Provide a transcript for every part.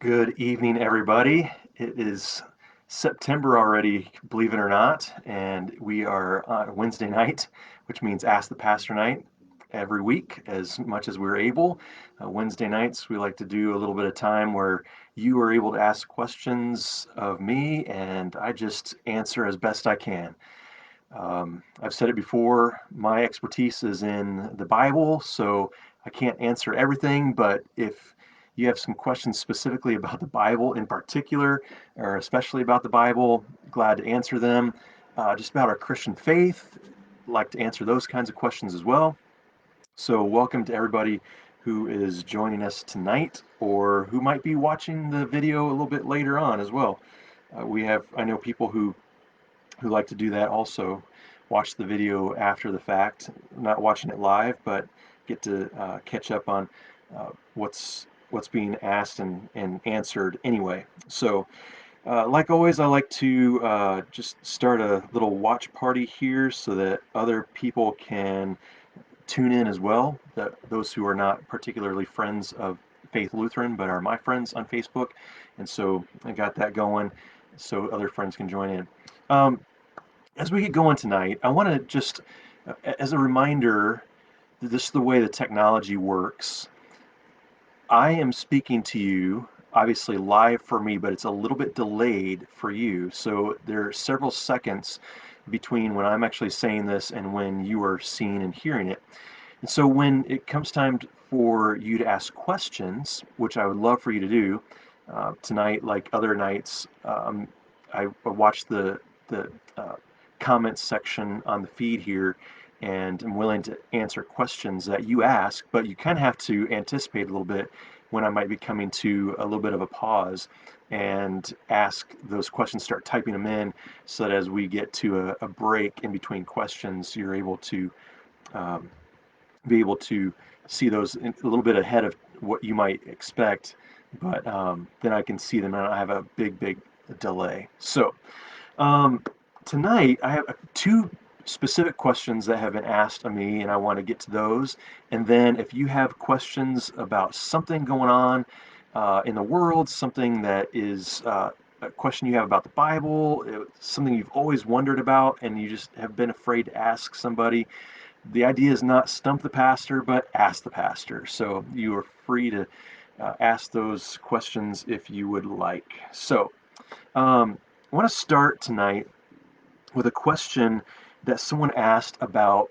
Good evening, everybody. It is September already, believe it or not, and we are on Wednesday night, which means Ask the Pastor night every week as much as we're able. Wednesday nights, we like to do a little bit of time where you are able to ask questions of me, and I just answer as best I can. I've said it before, my expertise is in the Bible, so I can't answer everything, but if you have some questions specifically about the Bible in particular, or especially about the Bible, glad to answer them. Just about our Christian faith, like to answer those kinds of questions as well. So, welcome to everybody who is joining us tonight, or who might be watching the video a little bit later on as well. I know people who like to do that also, watch the video after the fact, not watching it live, but get to catch up on what's being asked and answered anyway. So, like always, I like to just start a little watch party here so that other people can tune in as well. That those who are not particularly friends of Faith Lutheran, but are my friends on Facebook, and so I got that going, so other friends can join in. Um, as we get going tonight, I want to just, as a reminder, this is the way the technology works. I am speaking to you, obviously live for me, but it's a little bit delayed for you. So there are several seconds between when I'm actually saying this and when you are seeing and hearing it. And so when it comes time for you to ask questions, which I would love for you to do tonight, like other nights, I watched the comments section on the feed here, and I'm willing to answer questions that you ask, but you kind of have to anticipate a little bit when I might be coming to a little bit of a pause and ask those questions, start typing them in so that as we get to a break in between questions, you're able to um, be able to see those a little bit ahead of what you might expect, but then I can see them and I have a big delay. So um, tonight, I have two specific questions that have been asked of me, and I want to get to those. And then, if you have questions about something going on in the world, something that is a question you have about the Bible, something you've always wondered about, and you just have been afraid to ask somebody, the idea is not stump the pastor, but ask the pastor. So you are free to ask those questions if you would like. So, I want to start tonight with a question that someone asked about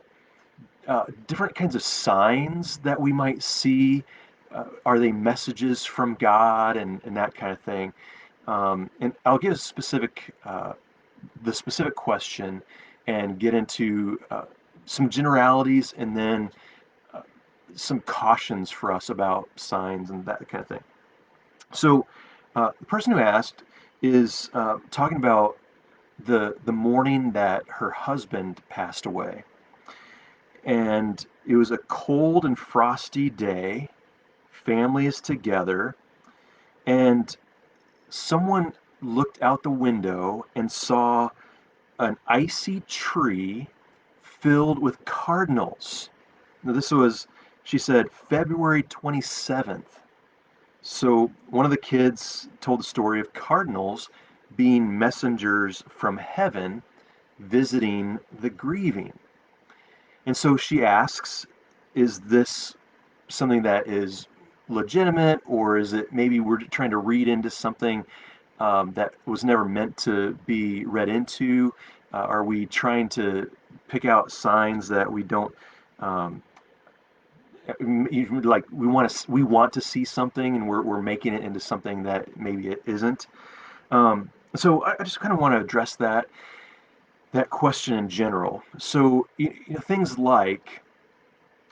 different kinds of signs that we might see. Are they messages from God and that kind of thing? And I'll give the specific question and get into some generalities and then uh, some cautions for us about signs and that kind of thing. So, the person who asked is talking about the morning that her husband passed away. And it was a cold and frosty day. Family is together, and someone looked out the window and saw an icy tree filled with cardinals. Now, this was, she said, February 27th. So, one of the kids told the story of cardinals being messengers from heaven visiting the grieving. And so she asks, is this something that is legitimate, or is it maybe we're trying to read into something that was never meant to be read into? Are we trying to pick out signs that we don't um, like? We want to see something, and we're making it into something that maybe it isn't. So I just kind of want to address that question in general. So things like,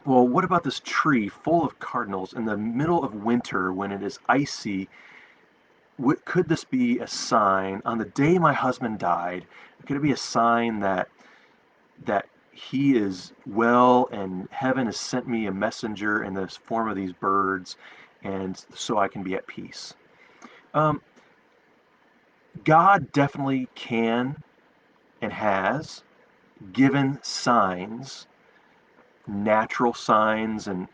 well, what about this tree full of cardinals in the middle of winter when it is icy? Could this be a sign on the day my husband died? Could it be a sign that he is well and heaven has sent me a messenger in the form of these birds, and so I can be at peace? Um, God definitely can and has given signs, natural signs and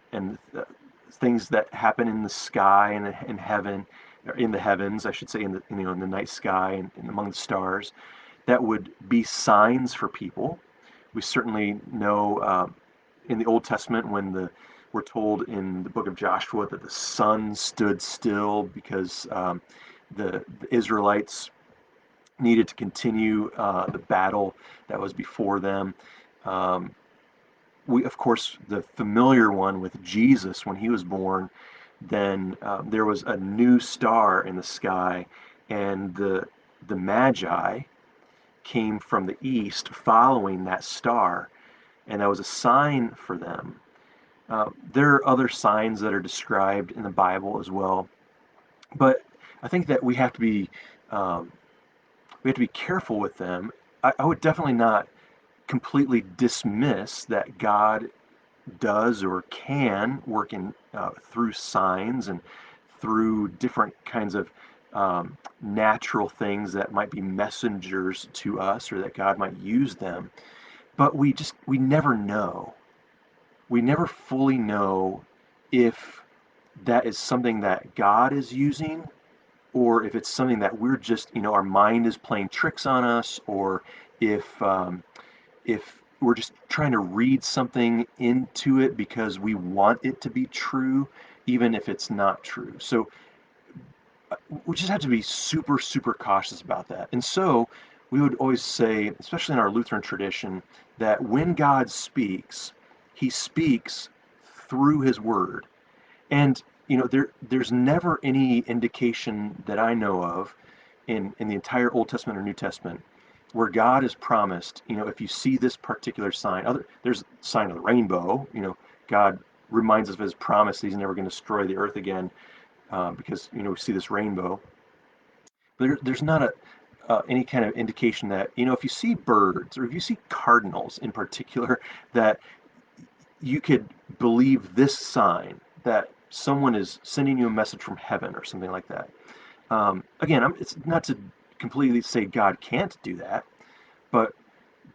things that happen in the sky and in heaven or in the heavens, I should say, in the night sky and among the stars, that would be signs for people. We certainly know in the Old Testament when we're told in the book of Joshua that the sun stood still because the Israelites needed to continue the battle that was before them. Um, we, of course, the familiar one with Jesus when he was born, then there was a new star in the sky, and the Magi came from the east following that star, and that was a sign for them. There are other signs that are described in the Bible as well, but I think that um, we have to be careful with them. I would definitely not completely dismiss that God does or can work in through signs and through different kinds of natural things that might be messengers to us or that God might use them. But we never know. We never fully know if that is something that God is using or if it's something that we're just, our mind is playing tricks on us, or if we're just trying to read something into it because we want it to be true, even if it's not true. So we just have to be super, super cautious about that. And so we would always say, especially in our Lutheran tradition, that when God speaks, he speaks through his word. And there's never any indication that I know of in the entire Old Testament or New Testament where God has promised, if you see this particular sign, there's a sign of the rainbow, God reminds us of his promise that he's never going to destroy the earth again because, we see this rainbow. But there's not any kind of indication that, if you see birds or if you see cardinals in particular, that you could believe this sign that someone is sending you a message from heaven or something like that. Again, it's not to completely say God can't do that, but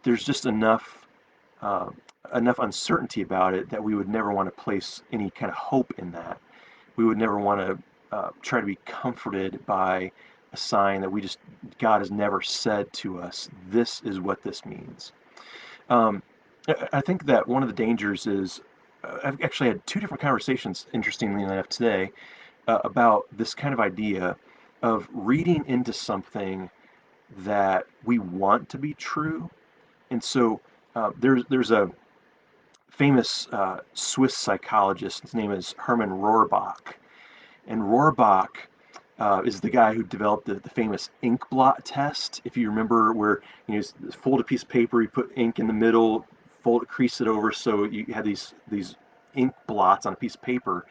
there's just uh, enough uncertainty about it that we would never want to place any kind of hope in that. We would never want to try to be comforted by a sign that God has never said to us, this is what this means. Um, I think that one of the dangers is, I've actually had two different conversations, interestingly enough, today about this kind of idea of reading into something that we want to be true. And so there's a famous Swiss psychologist. His name is Hermann Rohrbach. And Rohrbach is the guy who developed the famous ink blot test. If you remember, where fold a piece of paper, you put ink in the middle, fold it, crease it over, so you have these ink blots on a piece of paper.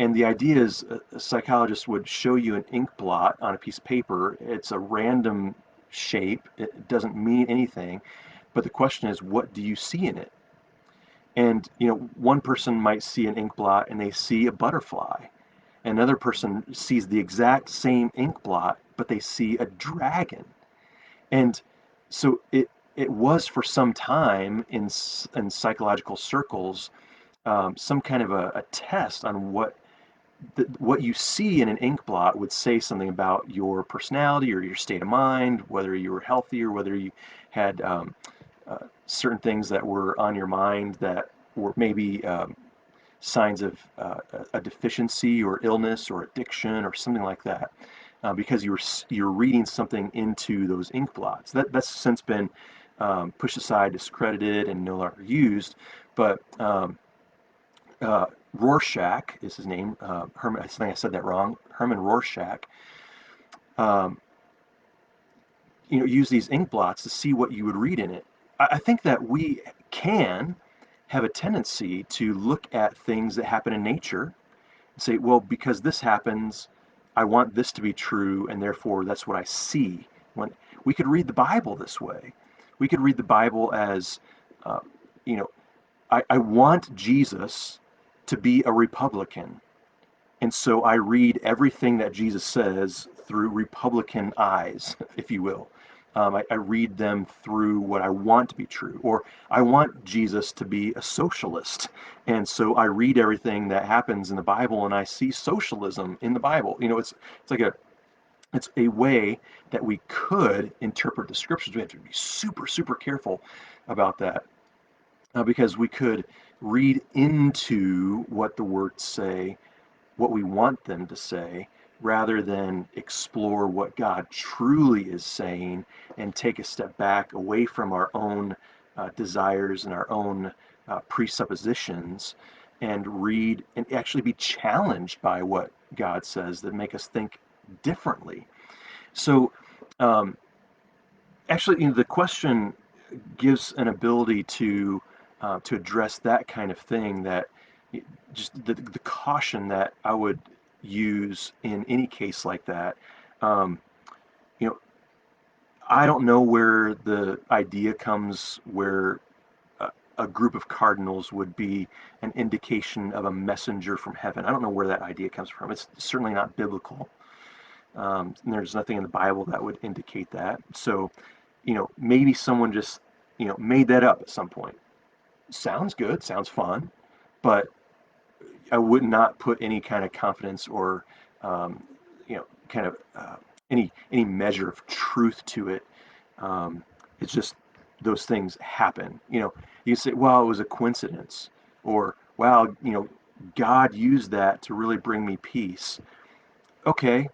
And the idea is a psychologist would show you an ink blot on a piece of paper. It's a random shape. It doesn't mean anything. But the question is, what do you see in it? And one person might see an ink blot and they see a butterfly. Another person sees the exact same ink blot, but they see a dragon. And so it was for some time in psychological circles some kind of a test on what you see in an ink blot would say something about your personality or your state of mind, whether you were healthy or whether you had certain things that were on your mind that were maybe signs of a deficiency or illness or addiction or something like that, because you're reading something into those ink blots. That's since been pushed aside, discredited, and no longer used. But uh, Rorschach is his name. Herman, I think I said that wrong. Herman Rorschach. Um, use these ink blots to see what you would read in it. I think that we can have a tendency to look at things that happen in nature and say, well, because this happens, I want this to be true, and therefore that's what I see. When we could read the Bible this way, we could read the Bible as, uh, you know, I want Jesus to be a Republican, and so I read everything that Jesus says through Republican eyes, if you will. I read them through what I want to be true, or I want Jesus to be a socialist, and so I read everything that happens in the Bible, and I see socialism in the Bible. It's like it's a way that we could interpret the scriptures. We have to be super, super careful about that, because we could read into what the words say what we want them to say, rather than explore what God truly is saying and take a step back away from our own desires and our own presuppositions, and read and actually be challenged by what God says that make us think differently. So, um, actually, the question gives an ability to address that kind of thing. That just the caution that I would use in any case like that. Um, you know, I don't know where the idea comes where a group of cardinals would be an indication of a messenger from heaven. I don't know where that idea comes from. It's certainly not biblical. And there's nothing in the Bible that would indicate that. So, maybe someone just, made that up at some point. Sounds good, sounds fun, but I would not put any kind of confidence or, kind of any measure of truth to it. It's just those things happen. You say, "Well, it was a coincidence," or "Wow, God used that to really bring me peace." Okay,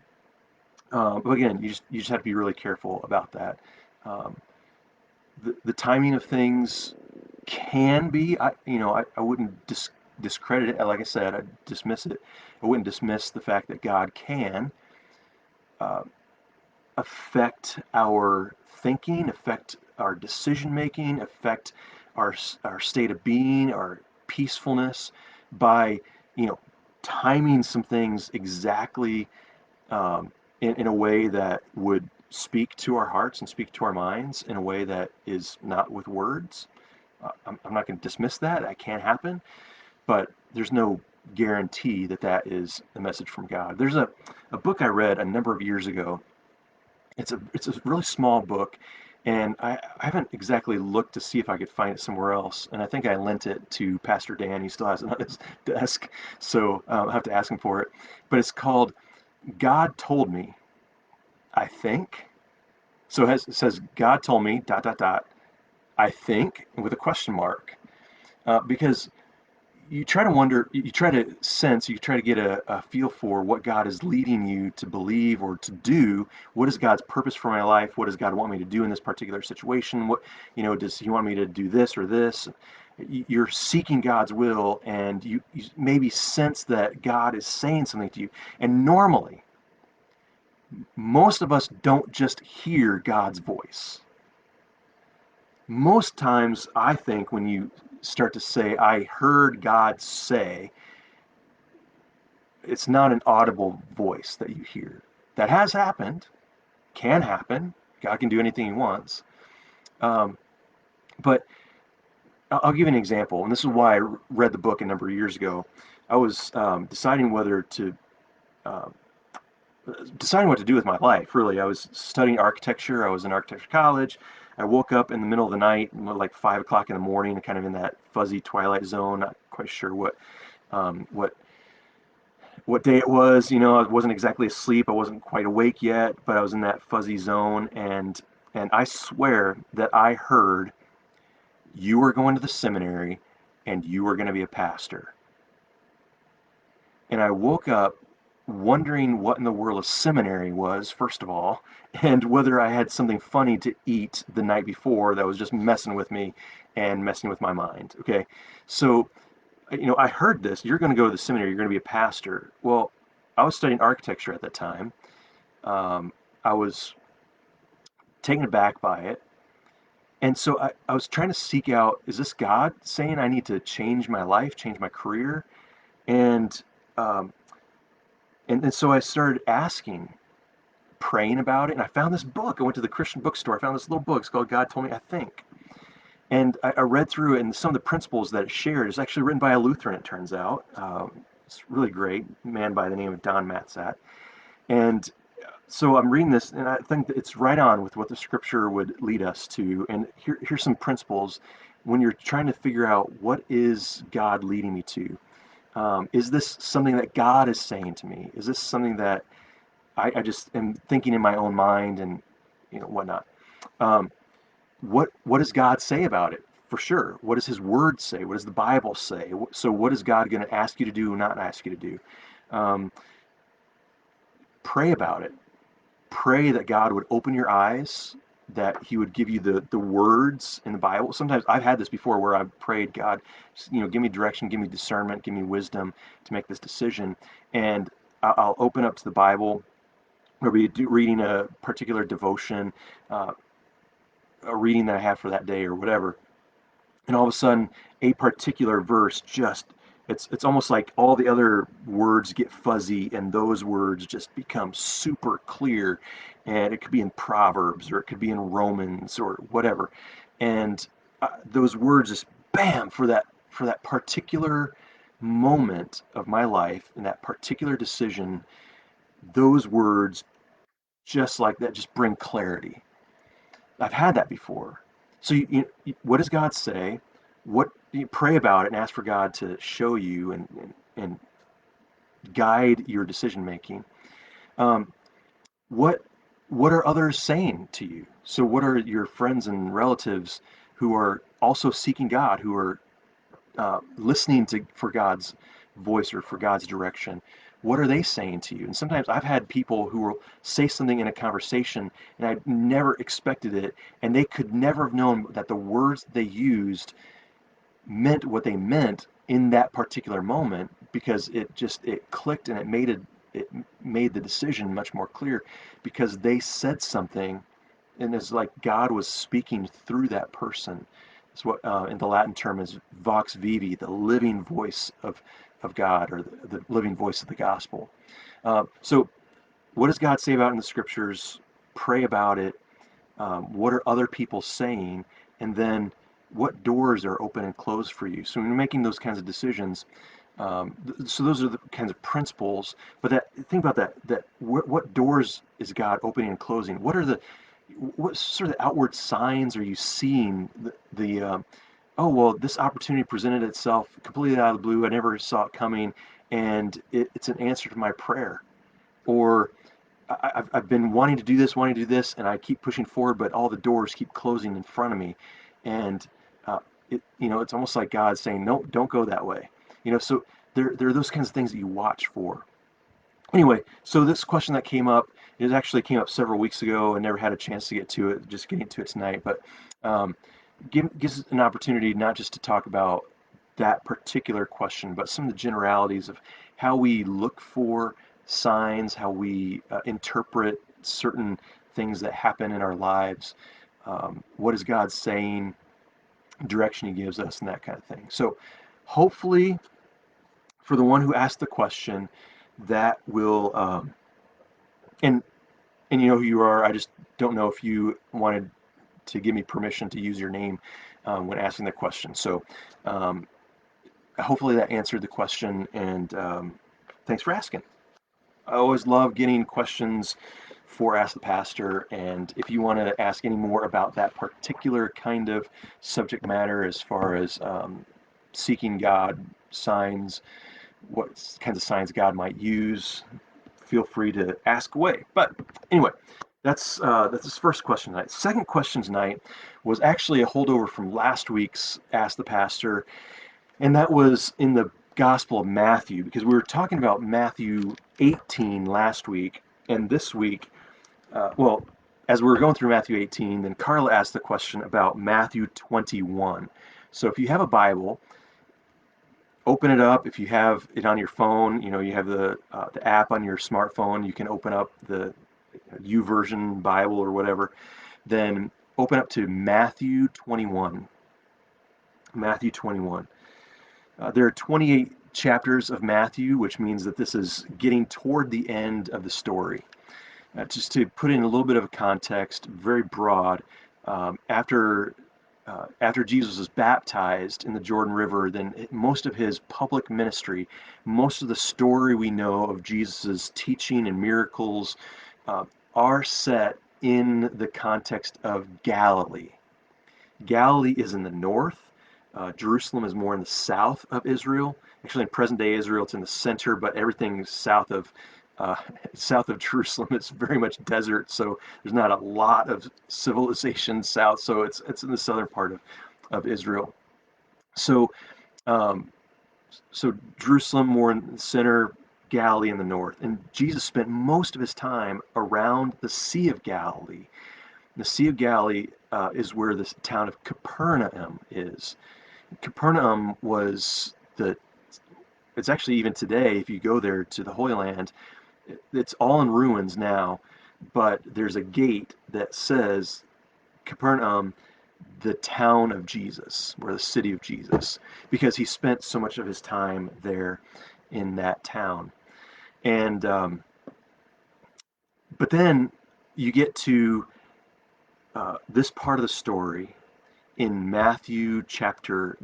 but again, you just have to be really careful about that. Um, the timing of things can be, I wouldn't discredit it. Like I said, I'd dismiss it. I wouldn't dismiss the fact that God can uh, affect our thinking, affect our decision making, affect our state of being, our peacefulness by, you know, timing some things exactly, in a way that would speak to our hearts and speak to our minds in a way that is not with words. I'm not going to dismiss that. That can happen, but there's no guarantee that that is a message from God. There's a book I read a number of years ago. It's a really small book, and I haven't exactly looked to see if I could find it somewhere else. And I think I lent it to Pastor Dan. He still has it on his desk, so I'll have to ask him for it. But it's called "God Told Me," I think. So it says God told me dot dot dot, I think, with a question mark, because you try to wonder, you try to sense, you try to get a feel for what God is leading you to believe or to do. What is God's purpose for my life? What does God want me to do in this particular situation? What, does He want me to do this or this? You're seeking God's will, and you maybe sense that God is saying something to you. And normally, most of us don't just hear God's voice. Most times, I think when you start to say, I heard God say, it's not an audible voice that you hear. That has happened, can happen. God can do anything He wants. Um, but I'll give you an example, and this is why I read the book a number of years ago. I was deciding whether to uh, deciding what to do with my life. Really, I was studying architecture. I was in architecture college. I woke up in the middle of the night, like 5 o'clock in the morning, kind of in that fuzzy twilight zone. Not quite sure um, what what day it was. I wasn't exactly asleep. I wasn't quite awake yet, but I was in that fuzzy zone, and I swear that I heard, you were going to the seminary and you were going to be a pastor. And I woke up wondering what in the world a seminary was, first of all, and whether I had something funny to eat the night before that was just messing with me and messing with my mind. Okay. So, I heard this, you're going to go to the seminary, you're going to be a pastor. Well, I was studying architecture at that time. I was taken aback by it. And so I was trying to seek out, is this God saying I need to change my life, change my career? And, um, and so I started asking, praying about it. And I found this book. I went to the Christian bookstore. I found this little book. It's called God Told Me, I Think. And I read through it, and some of the principles that it shared is actually written by a Lutheran, it turns out. It's really great, a man by the name of Don Matzat. And So I'm reading this, and I think that it's right on with what the scripture would lead us to. And here's some principles when you're trying to figure out what is God leading me to. Is this something that God is saying to me? Is this something that I just am thinking in my own mind and whatnot? Um, what does God say about it? For sure. What does His Word say? What does the Bible say? So what is God going to ask you to do or not ask you to do? Um, Pray about it. Pray that God would open your eyes, that He would give you the words in the Bible. Sometimes I've had this before where I've prayed, God, give me direction, give me discernment, give me wisdom to make this decision. And I'll open up to the Bible, or be reading a particular devotion, uh, a reading that I have for that day or whatever. And all of a sudden, a particular verse just it's almost like all the other words get fuzzy and those words just become super clear. And it could be in Proverbs or it could be in Romans or whatever. And those words just bam for that particular moment of my life and that particular decision, those words just like that just bring clarity. I've had that before. So, what does God say? What you pray about it and ask for God to show you and guide your decision making. Um, what what are others saying to you? So, what are your friends and relatives who are also seeking God, who are listening to for God's voice or for God's direction? What are they saying to you? And sometimes I've had people who will say something in a conversation and I never expected it, and they could never have known that the words they used meant what they meant in that particular moment because it clicked and it made the decision much more clear because they said something and it's like God was speaking through that person. It's what in the Latin term is vox vivi, the living voice of God or the living voice of the gospel. So, what does God say about it in the scriptures? Pray about it. What are other people saying? And then what doors are open and closed for you? So, when you're making those kinds of decisions, so those are the kinds of principles. But think about that. What doors is God opening and closing? What sort of outward signs are you seeing oh well, this opportunity presented itself completely out of the blue, I never saw it coming, and it's an answer to my prayer? Or I've been wanting to do this, and I keep pushing forward, but all the doors keep closing in front of me, and uh, it's almost like God saying, no, don't go that way. So there are those kinds of things that you watch for. Anyway, so this question that came up, it actually came up several weeks ago and never had a chance to get to it, just getting to it tonight. But um, gives us an opportunity not just to talk about that particular question, but some of the generalities of how we look for signs, how we interpret certain things that happen in our lives. What is God saying, direction He gives us, and that kind of thing. So, hopefully, for the one who asked the question, that will and you know who you are. I just don't know if you wanted to give me permission to use your name when asking the question. So um, hopefully that answered the question, and thanks for asking. I always love getting questions for Ask the Pastor, and if you want to ask any more about that particular kind of subject matter as far as seeking God, signs, what kinds of signs God might use, feel free to ask away. But anyway, that's his first question tonight. Second question tonight was actually a holdover from last week's Ask the Pastor, and that was in the Gospel of Matthew, because we were talking about Matthew 18 last week, and this week, well, as we were going through Matthew 18, then Carla asked the question about Matthew 21. So if you have a Bible, open it up. If you have it on your phone, you have the app on your smartphone. You can open up the YouVersion Bible or whatever. Then open up to Matthew 21. Matthew 21. There are 28 chapters of Matthew, which means that this is getting toward the end of the story. Just to put in a little bit of a context, very broad, after Jesus is baptized in the Jordan River, then most of his public ministry, most of the story we know of Jesus' teaching and miracles, uh, are set in the context of Galilee. Galilee is in the north. Jerusalem is more in the south of Israel. Actually, in present-day Israel, it's in the center, but everything south of uh, south of Jerusalem is very much desert. So there's not a lot of civilization south. So it's in the southern part of Israel. So um, so Jerusalem more in the center, Galilee in the north. And Jesus spent most of his time around the Sea of Galilee. The Sea of Galilee is where this town of Capernaum is. Capernaum was it's actually even today, if you go there to the Holy Land, it's all in ruins now, but there's a gate that says Capernaum, the town of Jesus, or the city of Jesus, because he spent so much of his time there in that town. And but then you get to this part of the story in Matthew chapter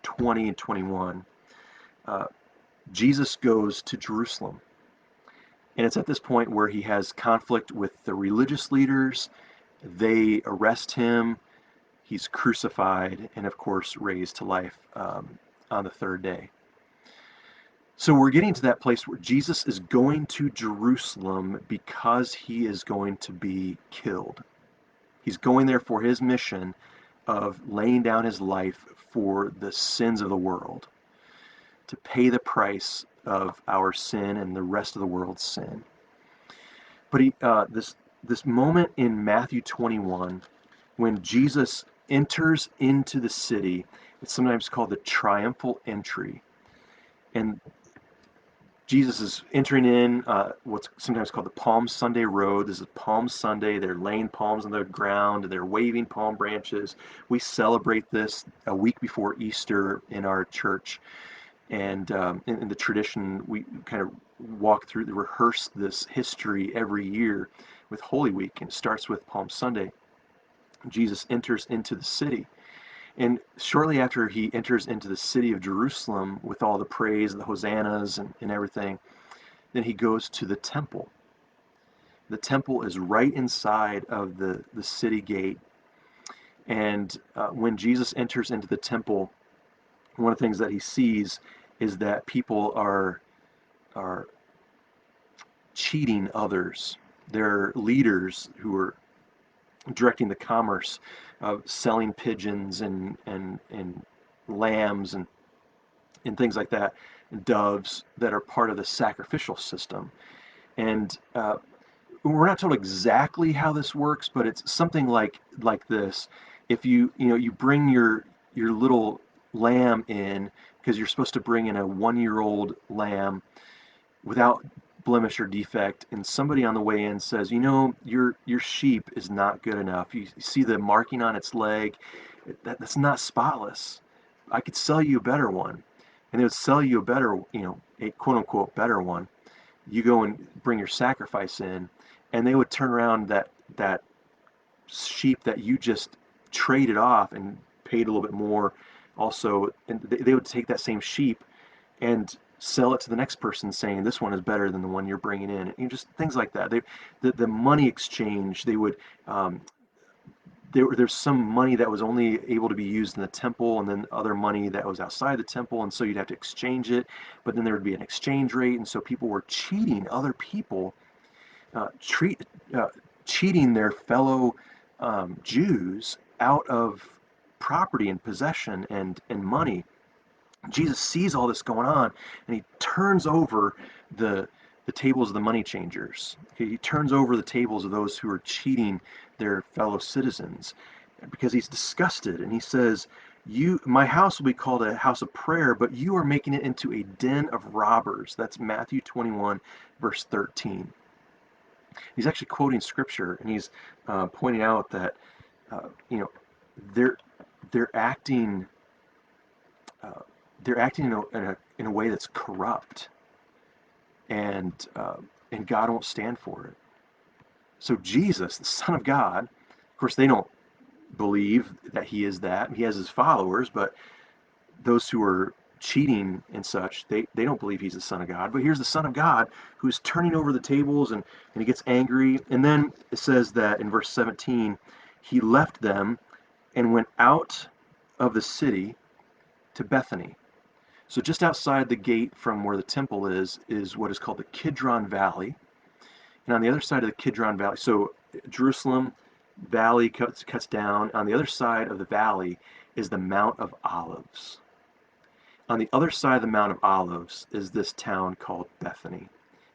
20 and 21. Uh, Jesus goes to Jerusalem. And it's at this point where he has conflict with the religious leaders. They arrest him. He's crucified and, of course, raised to life on the third day. So we're getting to that place where Jesus is going to Jerusalem because he is going to be killed. He's going there for his mission of laying down his life for the sins of the world, to pay the price of our sin and the rest of the world's sin. But this moment in Matthew 21, when Jesus enters into the city, it's sometimes called the triumphal entry. And Jesus is entering in what's sometimes called the Palm Sunday Road. This is Palm Sunday. They're laying palms on the ground. They're waving palm branches. We celebrate this a week before Easter in our church. And in the tradition, we kind of rehearse this history every year with Holy Week. And it starts with Palm Sunday. Jesus enters into the city. And shortly after he enters into the city of Jerusalem with all the praise, the hosannas, and everything, then he goes to the temple. The temple is right inside of the city gate. And when Jesus enters into the temple, one of the things that he sees is that people are cheating others. They're leaders who are directing the commerce of selling pigeons and lambs and things like that, and doves that are part of the sacrificial system. And we're not told exactly how this works, but it's something like this. If you bring your little lamb in, because you're supposed to bring in a 1-year-old lamb without blemish or defect, and somebody on the way in says, your sheep is not good enough. You see the marking on its leg, that's not spotless. I could sell you a better one. And they would sell you a better, a quote unquote better one. You go and bring your sacrifice in, and they would turn around that sheep that you just traded off and paid a little bit more also, and they would take that same sheep and sell it to the next person, saying this one is better than the one you're bringing in. Just things like that. The money exchange, they would there's some money that was only able to be used in the temple, and then other money that was outside the temple, and so you'd have to exchange it. But then there would be an exchange rate, and so people were cheating other people, uh, treat cheating their fellow Jews out of property and possession and money. Jesus sees all this going on, and he turns over the the tables of the money changers. He turns over the tables of those who are cheating their fellow citizens because he's disgusted, and he says, My house will be called a house of prayer, but you are making it into a den of robbers." That's Matthew 21, verse 13. He's actually quoting scripture, and he's pointing out that uh, you know they're they're acting uh, they're acting in a way that's corrupt, and God won't stand for it. So Jesus, the Son of God, of course, they don't believe that he is that. He has his followers, but those who are cheating and such, they don't believe he's the Son of God. But here's the Son of God who's turning over the tables, and he gets angry. And then it says that in verse 17, he left them and went out of the city to Bethany. So just outside the gate from where the temple is what is called the Kidron Valley. And on the other side of the Kidron Valley, so Jerusalem Valley cuts down. On the other side of the valley is the Mount of Olives. On the other side of the Mount of Olives is this town called Bethany.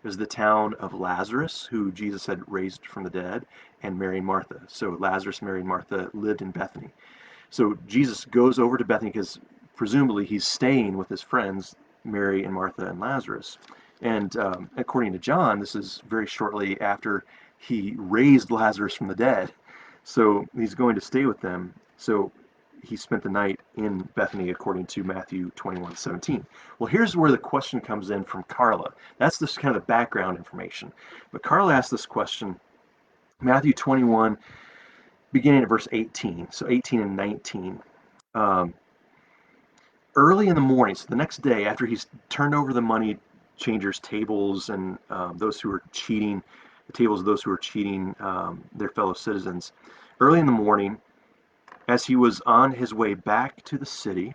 It was the town of Lazarus, who Jesus had raised from the dead, and Mary and Martha. So Lazarus, Mary, and Martha lived in Bethany. So Jesus goes over to Bethany because presumably he's staying with his friends, Mary and Martha and Lazarus. And according to John, this is very shortly after he raised Lazarus from the dead. So he's going to stay with them. So he spent the night in Bethany according to Matthew 21:17. Well, here's where the question comes in from Carla. That's just kind of the background information. But Carla asked this question, Matthew 21, beginning at verse 18. So 18 and 19. Um, Early in the morning, so the next day after he's turned over the money changers' tables and those who were cheating, the tables of those who were cheating their fellow citizens, early in the morning, as he was on his way back to the city,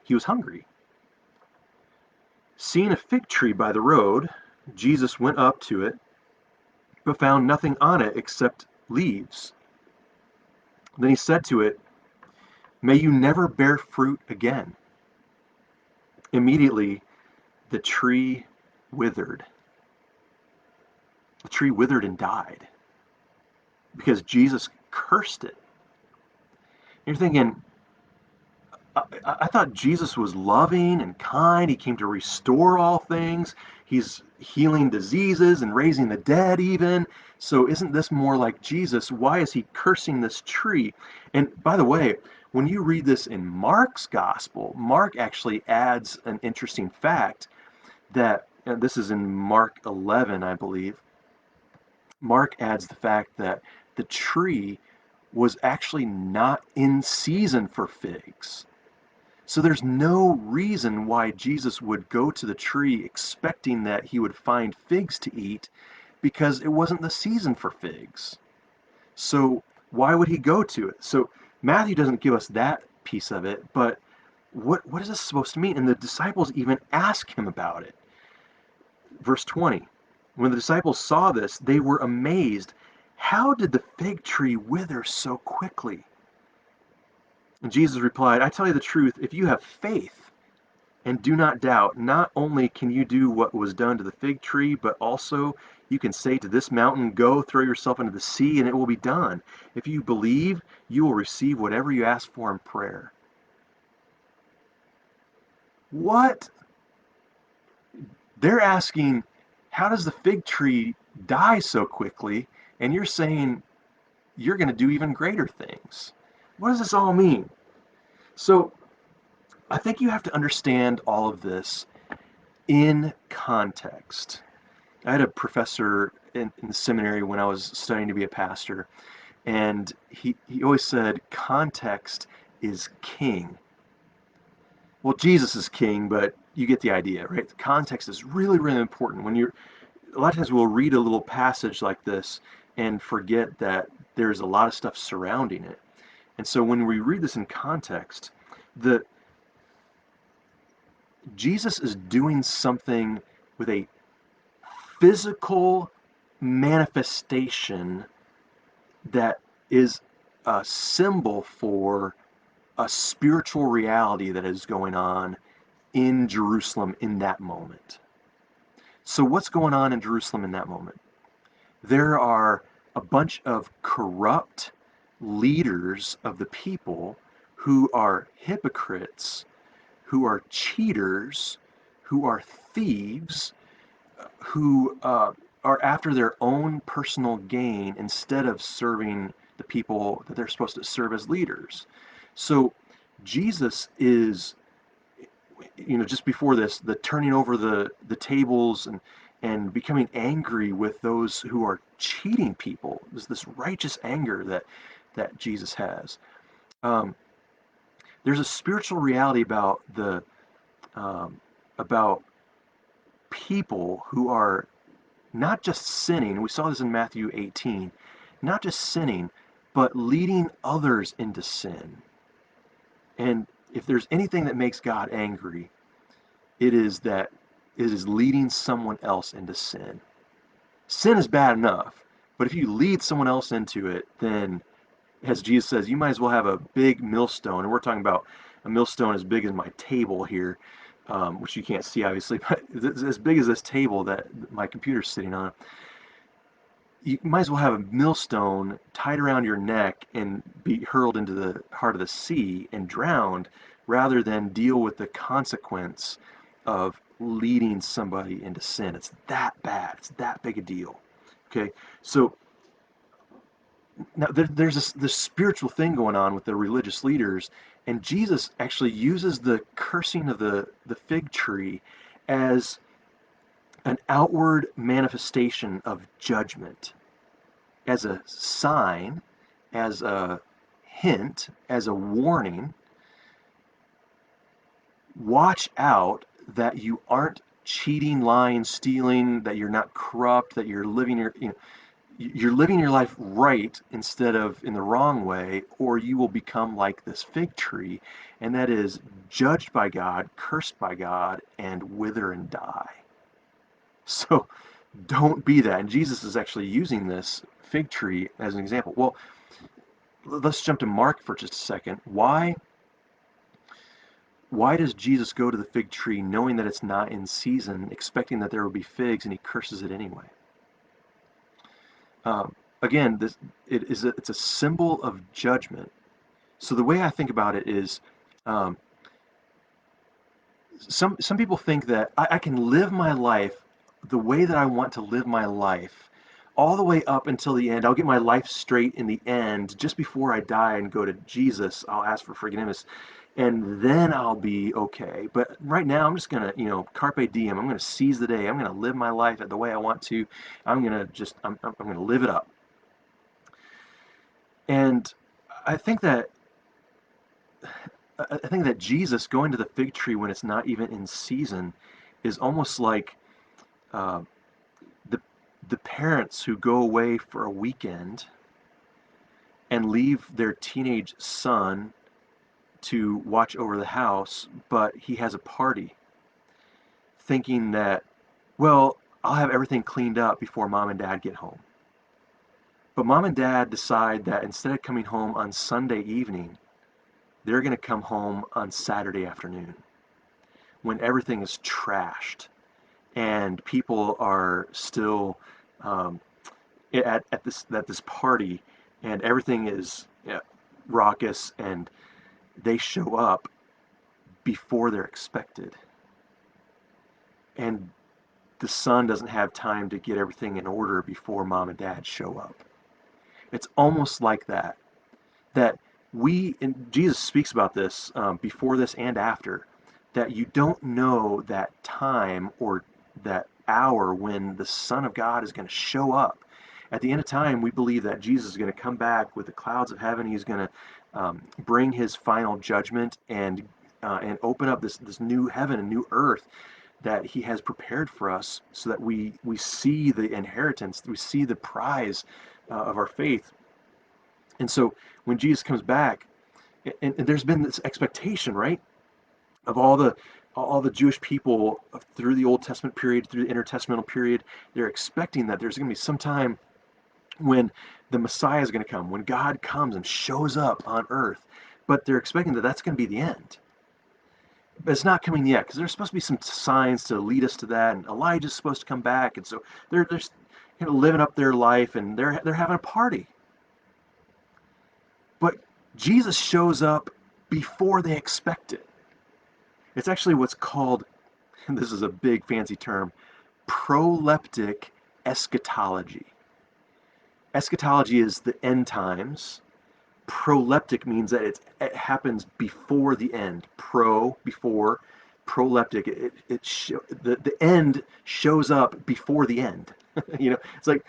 he was hungry. Seeing a fig tree by the road, Jesus went up to it, but found nothing on it except leaves. Then he said to it, "May you never bear fruit again." Immediately, the tree withered. The tree withered and died because Jesus cursed it. And you're thinking, I thought Jesus was loving and kind. He came to restore all things. He's healing diseases and raising the dead, even. So, isn't this more like Jesus? Why is he cursing this tree? And by the way, when you read this in Mark's gospel, Mark actually adds an interesting fact that this is in Mark 11, I believe. Mark adds the fact that the tree was actually not in season for figs. So there's no reason why Jesus would go to the tree expecting that he would find figs to eat because it wasn't the season for figs. So why would he go to it? So Matthew doesn't give us that piece of it, but what is this supposed to mean? And the disciples even ask him about it. Verse 20, when the disciples saw this, they were amazed. How did the fig tree wither so quickly? And Jesus replied, I tell you the truth, if you have faith and do not doubt, not only can you do what was done to the fig tree, but also you can say to this mountain, go throw yourself into the sea, and it will be done. If you believe, you will receive whatever you ask for in prayer. What? They're asking, how does the fig tree die so quickly? And you're saying you're going to do even greater things. What does this all mean? So I think you have to understand all of this in context. I had a professor in the seminary when I was studying to be a pastor, and he always said, context is king. Well, Jesus is king, but you get the idea, right? The context is really, really important. A lot of times we'll read a little passage like this and forget that there's a lot of stuff surrounding it. And so when we read this in context, the Jesus is doing something with a physical manifestation that is a symbol for a spiritual reality that is going on in Jerusalem in that moment. So, what's going on in Jerusalem in that moment? There are a bunch of corrupt leaders of the people who are hypocrites, who are cheaters, who are thieves, who are after their own personal gain instead of serving the people that they're supposed to serve as leaders. So Jesus is, just before this, the turning over the tables and becoming angry with those who are cheating people. There's this righteous anger that Jesus has. Um, there's a spiritual reality about um, about people who are not just sinning. We saw this in Matthew 18, not just sinning, but leading others into sin. And if there's anything that makes God angry, it is that it is leading someone else into sin. Sin is bad enough, but if you lead someone else into it, then, as Jesus says, you might as well have a big millstone. And we're talking about a millstone as big as my table here, which you can't see obviously, but it's as big as this table that my computer's sitting on. You might as well have a millstone tied around your neck and be hurled into the heart of the sea and drowned rather than deal with the consequence of leading somebody into sin. It's that bad. It's that big a deal. Okay, so now there's this spiritual thing going on with the religious leaders, and Jesus actually uses the cursing of the fig tree as an outward manifestation of judgment, as a sign, as a hint, as a warning. Watch out that you aren't cheating, lying, stealing, that you're not corrupt, that you're living you're living your life right instead of in the wrong way, or you will become like this fig tree, and that is judged by God, cursed by God, and wither and die. So don't be that. And Jesus is actually using this fig tree as an example. Well, let's jump to Mark for just a second. Why does Jesus go to the fig tree knowing that it's not in season, expecting that there will be figs, and he curses it anyway? Again, it's a symbol of judgment. So the way I think about it is, um, some people think that I can live my life the way that I want to live my life, all the way up until the end. I'll get my life straight in the end, just before I die and go to Jesus. I'll ask for forgiveness, and then I'll be okay. But right now, I'm just gonna, carpe diem. I'm gonna seize the day. I'm gonna live my life the way I want to. I'm gonna live it up. And I think that I think that Jesus going to the fig tree when it's not even in season is almost like uh, the the parents who go away for a weekend and leave their teenage son to watch over the house, but he has a party, thinking that, well, I'll have everything cleaned up before mom and dad get home. But mom and dad decide that instead of coming home on Sunday evening, they're going to come home on Saturday afternoon when everything is trashed and people are still um, at this party, and everything is raucous, and they show up before they're expected, and the son doesn't have time to get everything in order before mom and dad show up. It's almost like that and Jesus speaks about this before this and after, that you don't know that time or that hour when the Son of God is going to show up. At the end of time, we believe that Jesus is going to come back with the clouds of heaven. He's going to bring his final judgment and open up this new heaven and new earth that he has prepared for us, so that we see the inheritance, we see the prize of our faith. And so when Jesus comes back, and there's been this expectation, right, of all the Jewish people through the Old Testament period, through the intertestamental period. They're expecting that there's going to be some time when the Messiah is going to come, when God comes and shows up on earth. But they're expecting that that's going to be the end. But it's not coming yet, because there's supposed to be some signs to lead us to that, and Elijah's supposed to come back, and so they're living up their life, and they're having a party. But Jesus shows up before they expect it. It's actually what's called, and this is a big fancy term, proleptic eschatology. Eschatology is the end times. Proleptic means that it happens before the end. Before, proleptic. The end shows up before the end. It's like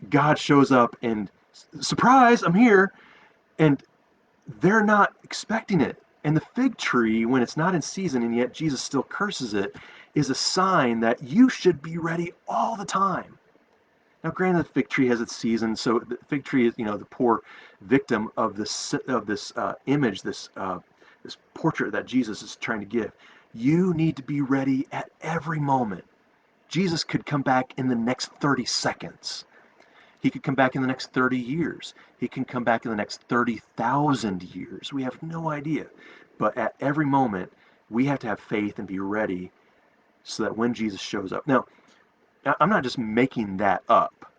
God shows up and surprise, I'm here, and they're not expecting it. And the fig tree, when it's not in season and yet Jesus still curses it, is a sign that you should be ready all the time. Now, granted, the fig tree has its season, so the fig tree is, the poor victim of this image, this portrait that Jesus is trying to give. You need to be ready at every moment. Jesus could come back in the next 30 seconds. He could come back in the next 30 years. He can come back in the next 30,000 years. We have no idea. But at every moment, we have to have faith and be ready so that when Jesus shows up. Now, I'm not just making that up.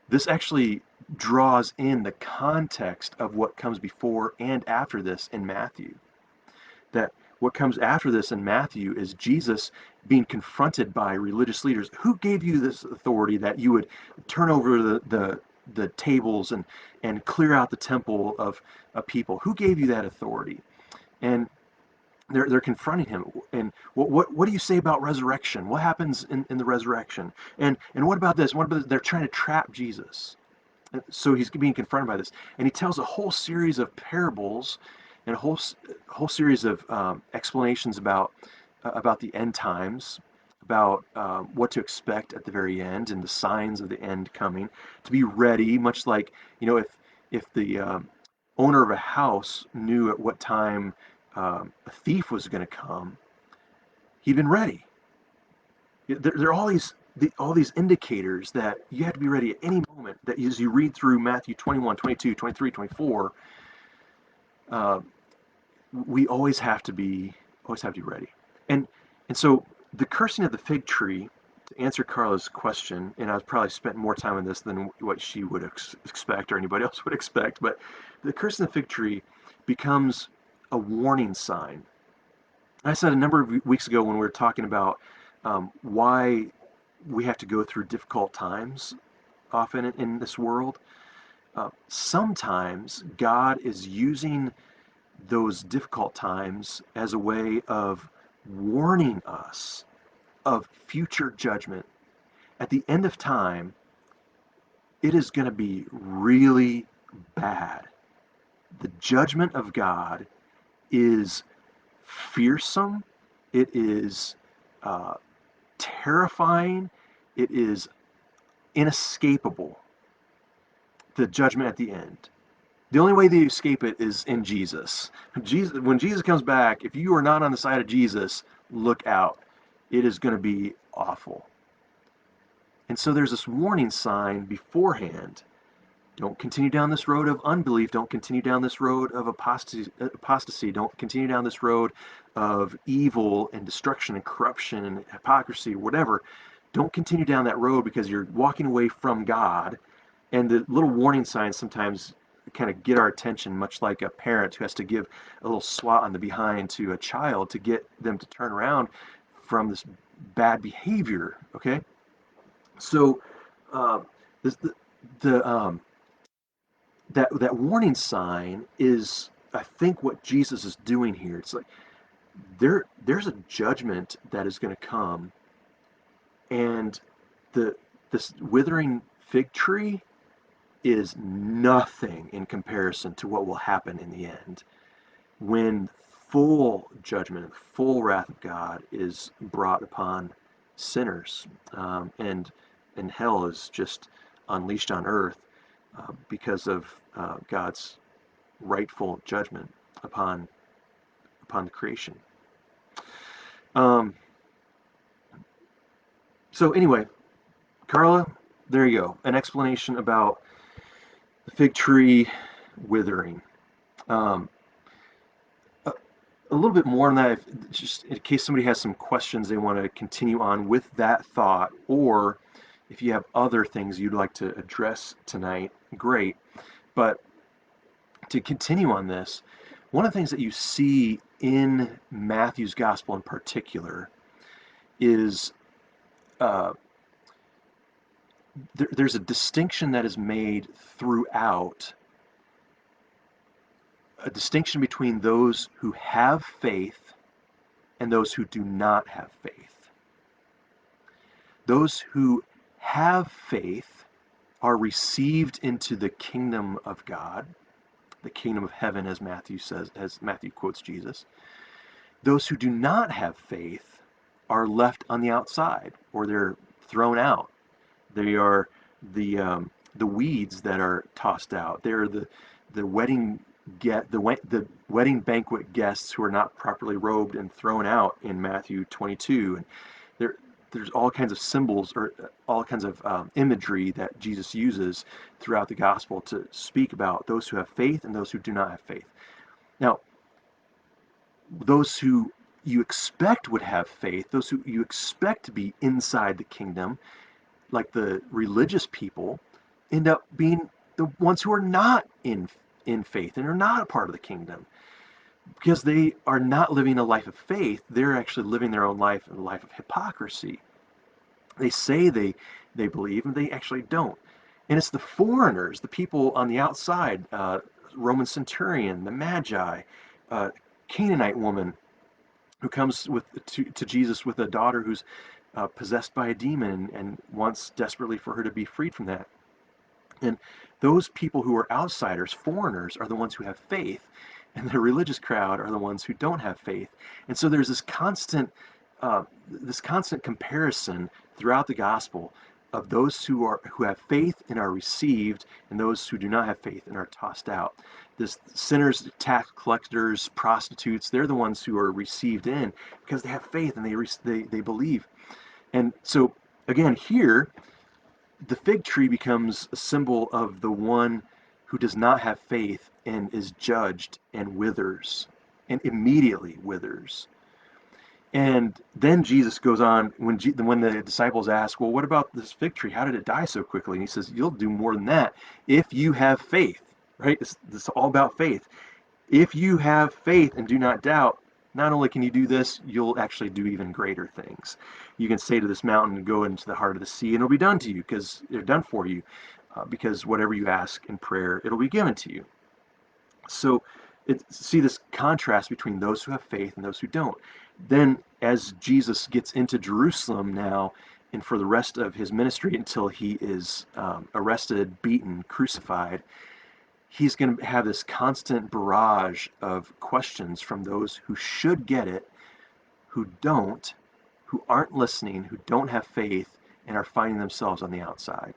This actually draws in the context of what comes before and after this in Matthew. That what comes after this in Matthew is Jesus being confronted by religious leaders. Who gave you this authority that you would turn over the tables and clear out the temple of people? Who gave you that authority? And they're confronting him. And what do you say about resurrection? What happens in the resurrection? And what about this? What about this? They're trying to trap Jesus. So he's being confronted by this, and he tells a whole series of parables and a whole series of explanations about the end times, about what to expect at the very end, and the signs of the end coming. To be ready, much like if the owner of a house knew at what time a thief was going to come, he'd been ready. There are all these indicators that you have to be ready at any moment. That as you read through Matthew 21, 22, 23, 24, uh, we always have to be ready. And so the cursing of the fig tree, to answer Carla's question, and I've probably spent more time on this than what she would expect or anybody else would expect, but the cursing of the fig tree becomes a warning sign. I said a number of weeks ago when we were talking about why we have to go through difficult times often in this world. Sometimes God is using those difficult times as a way of warning us of future judgment. At the end of time, it is going to be really bad. The judgment of God is fearsome. It is uh, terrifying. It is inescapable. The judgment at the end. The only way they escape it is in Jesus. When Jesus comes back, if you are not on the side of Jesus, look out. It is going to be awful. And so there's this warning sign beforehand. Don't continue down this road of unbelief. Don't continue down this road of apostasy. Don't continue down this road of evil and destruction and corruption and hypocrisy, whatever. Don't continue down that road because you're walking away from God. And the little warning signs sometimes kind of get our attention, much like a parent who has to give a little swat on the behind to a child to get them to turn around from this bad behavior. Okay, so uh, this, the that warning sign is, I think, what Jesus is doing here. It's like there's a judgment that is going to come, and the this withering fig tree is nothing in comparison to what will happen in the end when full judgment, full wrath of God is brought upon sinners, and hell is just unleashed on earth because of God's rightful judgment upon the creation. Um, so anyway, Carla, there you go, an explanation about the fig tree withering. Um, a little bit more on that, just in case somebody has some questions they want to continue on with that thought, or if you have other things you'd like to address tonight, great. But to continue on this, one of the things that you see in Matthew's gospel in particular is uh, there's a distinction that is made throughout, a distinction between those who have faith and those who do not have faith. Those who have faith are received into the kingdom of God. the kingdom of heaven, as Matthew says, as Matthew quotes Jesus. Those who do not have faith are left on the outside, or they're thrown out. They are the weeds that are tossed out. They're the wedding the wedding banquet guests who are not properly robed and thrown out in Matthew 22. And there there's all kinds of symbols or all kinds of imagery that Jesus uses throughout the gospel to speak about those who have faith and those who do not have faith. Now, those who you expect would have faith, those who you expect to be inside the kingdom, like the religious people, end up being the ones who are not in faith and are not a part of the kingdom because they are not living a life of faith. They're actually living their own life, a life of hypocrisy. They say they believe and they actually don't. And it's the foreigners, the people on the outside, Roman centurion, the magi, uh, Canaanite woman who comes to Jesus with a daughter who's possessed by a demon and wants desperately for her to be freed from that. And those people who are outsiders, foreigners, are the ones who have faith, and the religious crowd are the ones who don't have faith. And so there's this constant comparison throughout the gospel of those who have faith and are received, and those who do not have faith and are tossed out. This sinners, tax collectors, prostitutes, they're the ones who are received in because they have faith and they believe. And so again here the fig tree becomes a symbol of the one who does not have faith and is judged and withers and immediately withers. And then Jesus goes on when the disciples ask, "Well, what about this fig tree? How did it die so quickly?" And he says, "You'll do more than that if you have faith." Right? It's all about faith. If you have faith and do not doubt, not only can you do this, you'll actually do even greater things. You can say to this mountain, "Go into the heart of the sea," and it'll be done to you because they're done for you. Because whatever you ask in prayer, it'll be given to you. So, see this contrast between those who have faith and those who don't. Then, as Jesus gets into Jerusalem now, and for the rest of his ministry until he is arrested, beaten, crucified, he's going to have this constant barrage of questions from those who should get it, who don't, who aren't listening, who don't have faith, and are finding themselves on the outside.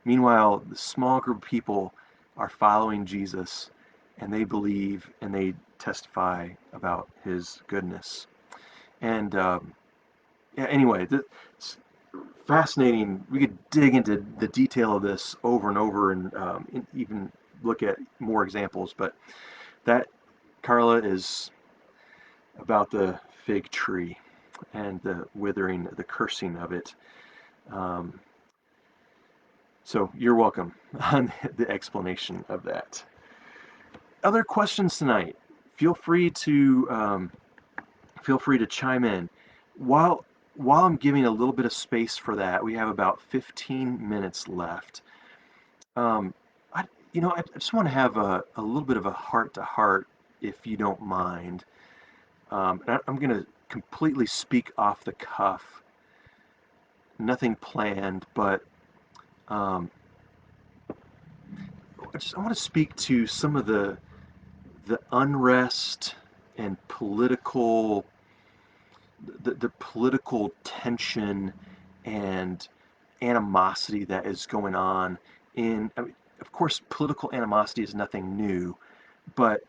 Meanwhile, the small group of people are following Jesus and they believe and they testify about his goodness. And yeah, anyway, it's fascinating. We could dig into the detail of this over and over and even look at more examples, but that, Carla, is about the fig tree and the withering, the cursing of it. Um, so you're welcome on the explanation of that. Other questions tonight? Feel free to chime in. While while I'm giving a little bit of space for that, we have about 15 minutes left. Um, I just want to have a little bit of a heart to heart, if you don't mind. I'm going to completely speak off the cuff, nothing planned, but um, I want to speak to some of the unrest and the political tension and animosity that is going on I mean, of course, political animosity is nothing new, but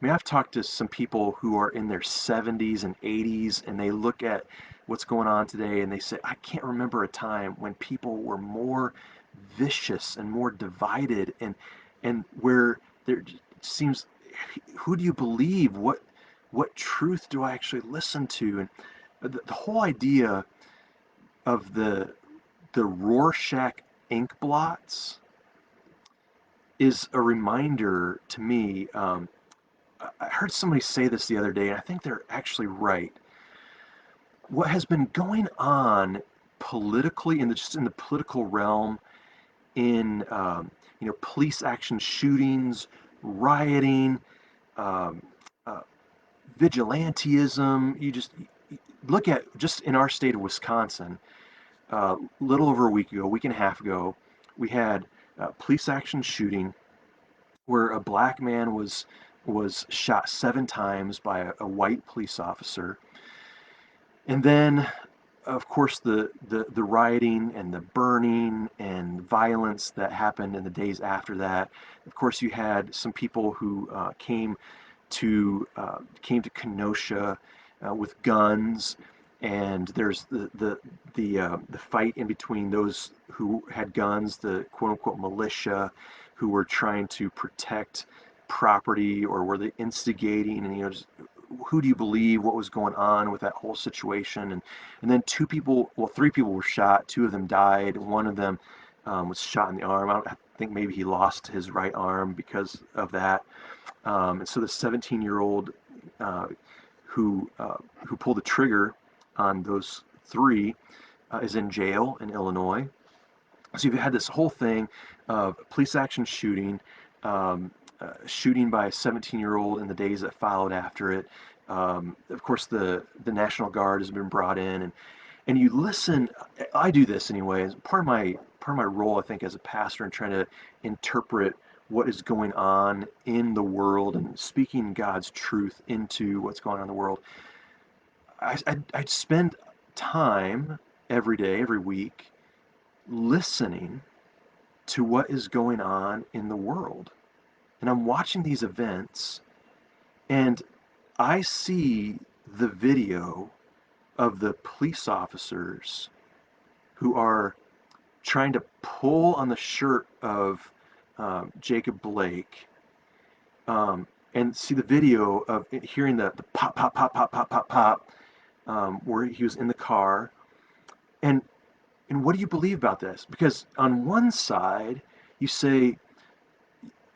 I mean, I've talked to some people who are in their 70s and 80s, and they look at what's going on today and they say, I can't remember a time when people were more vicious and more divided, and where there seems, who do you believe? What truth do I actually listen to? And the whole idea of the Rorschach ink blots is a reminder to me. I heard somebody say this the other day, and I think they're actually right. What has been going on politically, just in the political realm, in police action shootings, rioting, um, uh, vigilantism. You just look at just in our state of Wisconsin. A little over a week ago, a week and a half ago, we had police action shooting where a black man was shot 7 times by a white police officer. And then, of course, the rioting and the burning and violence that happened in the days after that. Of course, you had some people who came to Kenosha with guns, and there's the fight in between those who had guns, the quote unquote militia, who were trying to protect property, or were they instigating, and just, who do you believe, what was going on with that whole situation. And then 2 people, well, 3 people were shot. 2 of them died. One of them was shot in the arm. I think maybe he lost his right arm because of that. And so the 17-year-old uh, who pulled the trigger on those 3 is in jail in Illinois. So you've had this whole thing of police action shooting, shooting by a 17-year-old in the days that followed after it. Of course, the National Guard has been brought in, and you listen. I do this anyway. As part of my role, I think, as a pastor, and trying to interpret what is going on in the world and speaking God's truth into what's going on in the world. I spend time every day, every week, listening to what is going on in the world. And I'm watching these events, and I see the video of the police officers who are trying to pull on the shirt of Jacob Blake, and see the video of hearing the pop, pop, pop, pop, pop, pop, pop, where he was in the car. And what do you believe about this? Because on one side, you say,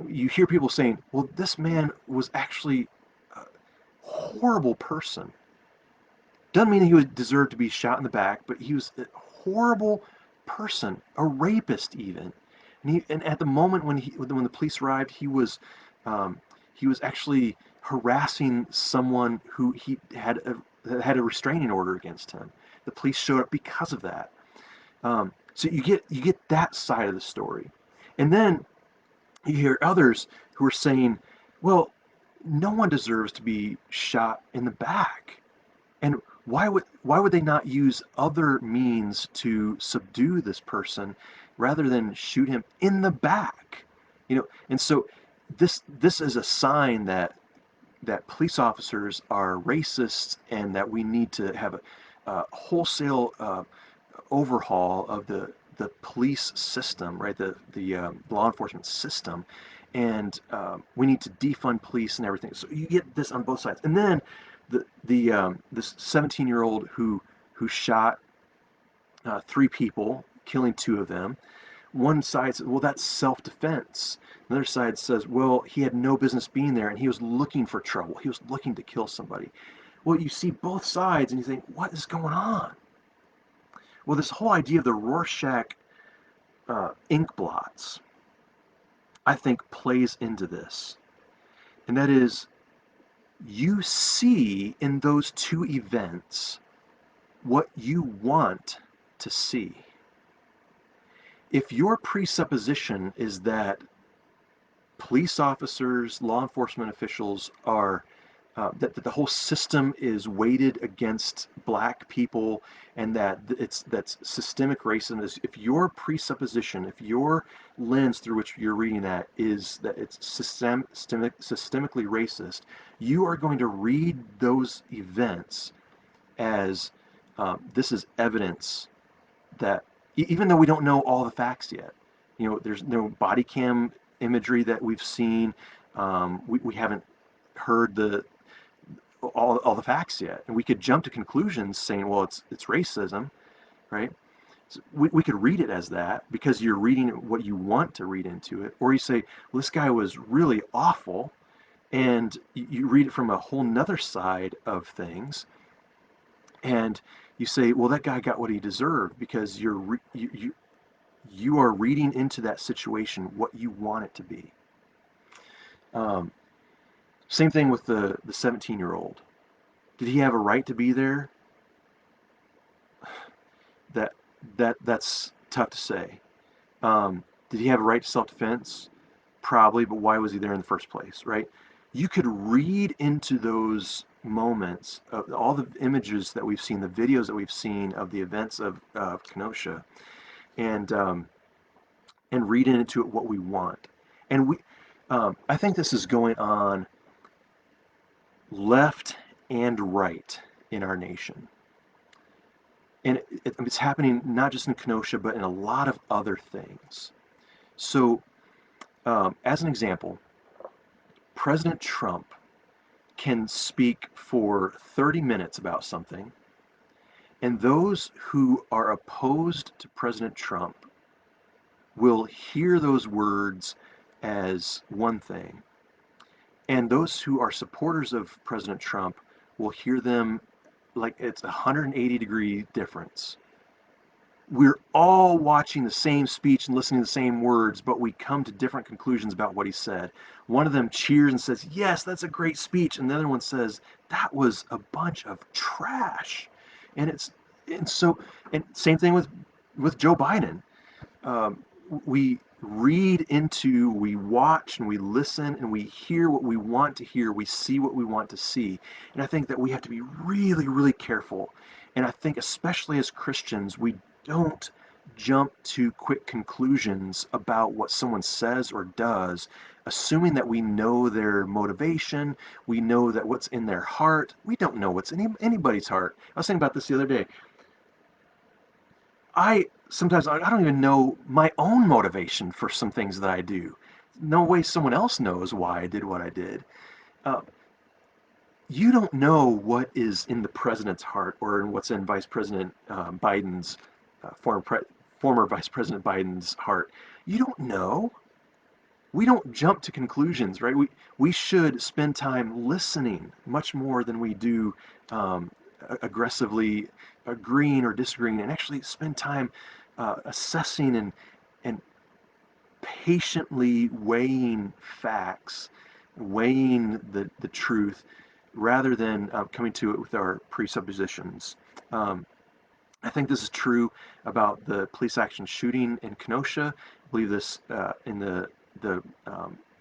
you hear people saying, well, this man was actually a horrible person. Doesn't mean he would deserve to be shot in the back, but he was a horrible person, a rapist even. And at the moment when the police arrived, um, he was actually harassing someone who he had a restraining order against him. The police showed up because of that. So you get that side of the story, and then you hear others who are saying, well, no one deserves to be shot in the back. And why would they not use other means to subdue this person rather than shoot him in the back? And so this is a sign that police officers are racist, and that we need to have a wholesale overhaul of the police system, right? The law enforcement system, and we need to defund police and everything. So you get this on both sides, and then this 17-year-old who shot 3 people, killing 2 of them. One side says, well, that's self-defense. Another side says, well, he had no business being there, and he was looking for trouble. He was looking to kill somebody. Well, you see both sides, and you think, what is going on? Well, this whole idea of the Rorschach ink blots, I think, plays into this. And that is, you see in those 2 events what you want to see. If your presupposition is that police officers, law enforcement officials are that the whole system is weighted against black people, and that's systemic racism. If your presupposition, if your lens through which you're reading that is that it's systemically racist, you are going to read those events as this is evidence that even though we don't know all the facts yet, there's no body cam imagery that we've seen. We haven't heard all the facts yet, and we could jump to conclusions saying, well, it's racism, right? So we could read it as that because you're reading what you want to read into it, or you say, well, this guy was really awful, and you read it from a whole nother side of things, and you say, well, that guy got what he deserved because you are reading into that situation what you want it to be. Um, Same thing with the 17-year-old. Did he have a right to be there? That's tough to say. Did he have a right to self-defense? Probably, but why was he there in the first place, right? You could read into those moments of all the images that we've seen, the videos that we've seen of the events of Kenosha, and read into it what we want. And I think this is going on left and right in our nation. And it's happening not just in Kenosha, but in a lot of other things. So, as an example, President Trump can speak for 30 minutes about something, and those who are opposed to President Trump will hear those words as one thing, and those who are supporters of President Trump will hear them like it's a 180-degree difference. We're all watching the same speech and listening to the same words, but we come to different conclusions about what he said. One of them cheers and says, "Yes, that's a great speech," and the other one says, "That was a bunch of trash." And it's and so and same thing with Joe Biden. Um, we read into, we watch, and we listen, and we hear what we want to hear. We see what we want to see, and I think that we have to be really, really careful. And I think, especially as Christians, we don't jump to quick conclusions about what someone says or does, assuming that we know their motivation, we know that what's in their heart. We don't know what's in anybody's heart. I was thinking about this the other day. I sometimes I don't even know my own motivation for some things that I do. No way someone else knows why I did what I did. Uh, you don't know what is in the president's heart or in what's in Vice President Biden's uh, former pre- former Vice President Biden's heart. You don't know. We don't jump to conclusions, right? We should spend time listening much more than we do um, aggressively agreeing or disagreeing, and actually spend time assessing and patiently weighing facts, weighing the truth, rather than coming to it with our presuppositions. Um, I think this is true about the police action shooting in Kenosha. I believe this in the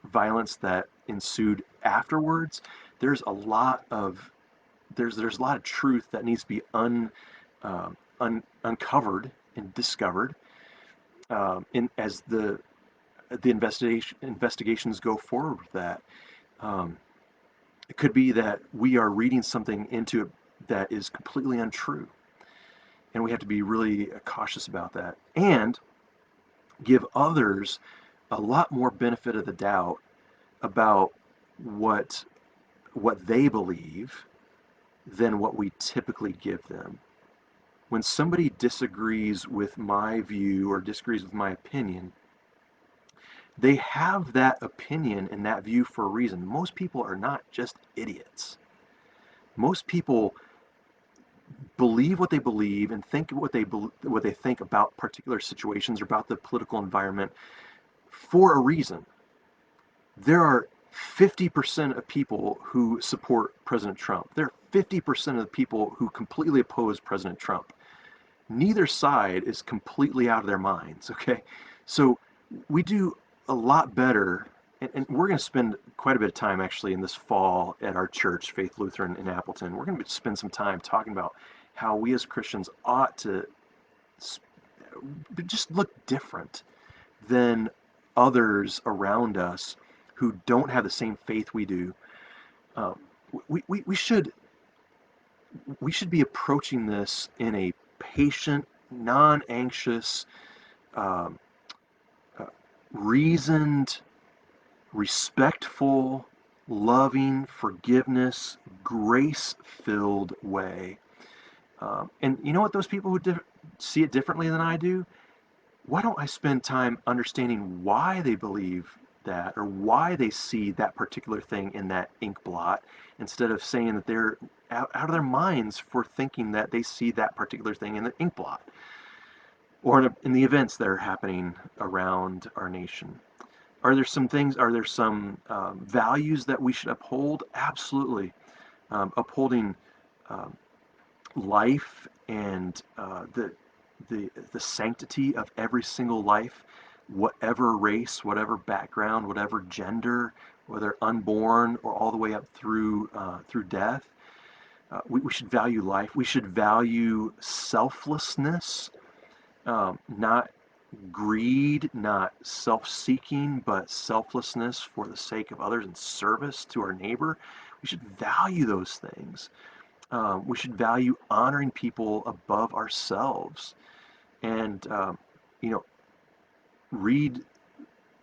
violence that ensued afterwards. There's a lot of there's a lot of truth that needs to be uncovered and discovered in as the investigations go forward with that. Um, it could be that we are reading something into it that is completely untrue, and we have to be really cautious about that and give others a lot more benefit of the doubt about what what they believe than what we typically give them. When somebody disagrees with my view or disagrees with my opinion, they have that opinion and that view for a reason. Most people are not just idiots. Most people believe what they believe and think what they think about particular situations or about the political environment for a reason. There are 50% of people who support President Trump. There are 50% of the people who completely oppose President Trump. Neither side is completely out of their minds, okay? So we do a lot better, and we're going to spend quite a bit of time actually in this fall at our church, Faith Lutheran in Appleton. We're going to spend some time talking about how we as Christians ought to just look different than others around us who don't have the same faith we do. Um, we should be approaching this in a patient, non-anxious, um, uh, reasoned, respectful, loving, forgiveness, grace-filled way. And you know what? Those people who see it differently than I do, why don't I spend time understanding why they believe that or why they see that particular thing in that ink blot instead of saying that they're out of their minds for thinking that they see that particular thing in the ink blot or in the events that are happening around our nation. Are there some values that we should uphold? Absolutely. Upholding um, life and the sanctity of every single life. whatever race, whatever background, whatever gender, whether unborn or all the way up through death. We should value life. We should value selflessness, not greed, not self-seeking, but selflessness for the sake of others and service to our neighbor. We should value those things. We should value honoring people above ourselves, and you know, read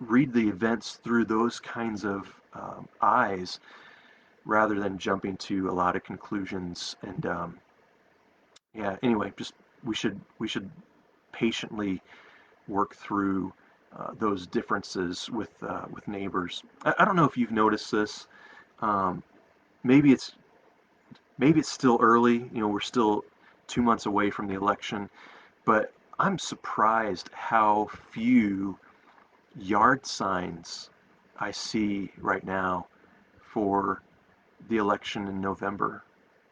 read the events through those kinds of eyes rather than jumping to a lot of conclusions. And yeah, anyway, just we should patiently work through those differences with neighbors. I don't know if you've noticed this. Um, maybe it's maybe it's still early. We're still 2 months away from the election, but I'm surprised how few yard signs I see right now for the election in November.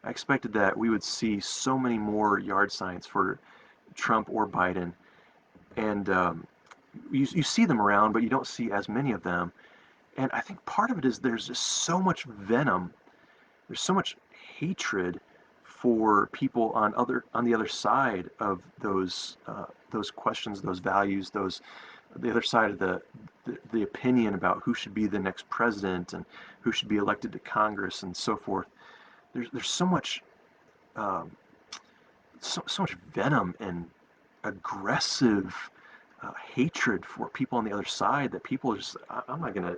I expected that we would see so many more yard signs for Trump or Biden, and you see them around, but you don't see as many of them. And I think part of it is there's just so much venom, there's so much hatred for people on the other side of those questions, those values, those the other side of the opinion about who should be the next president and who should be elected to Congress and so forth. There's so much um, so much venom and aggressive hatred for people on the other side that people are just I'm not gonna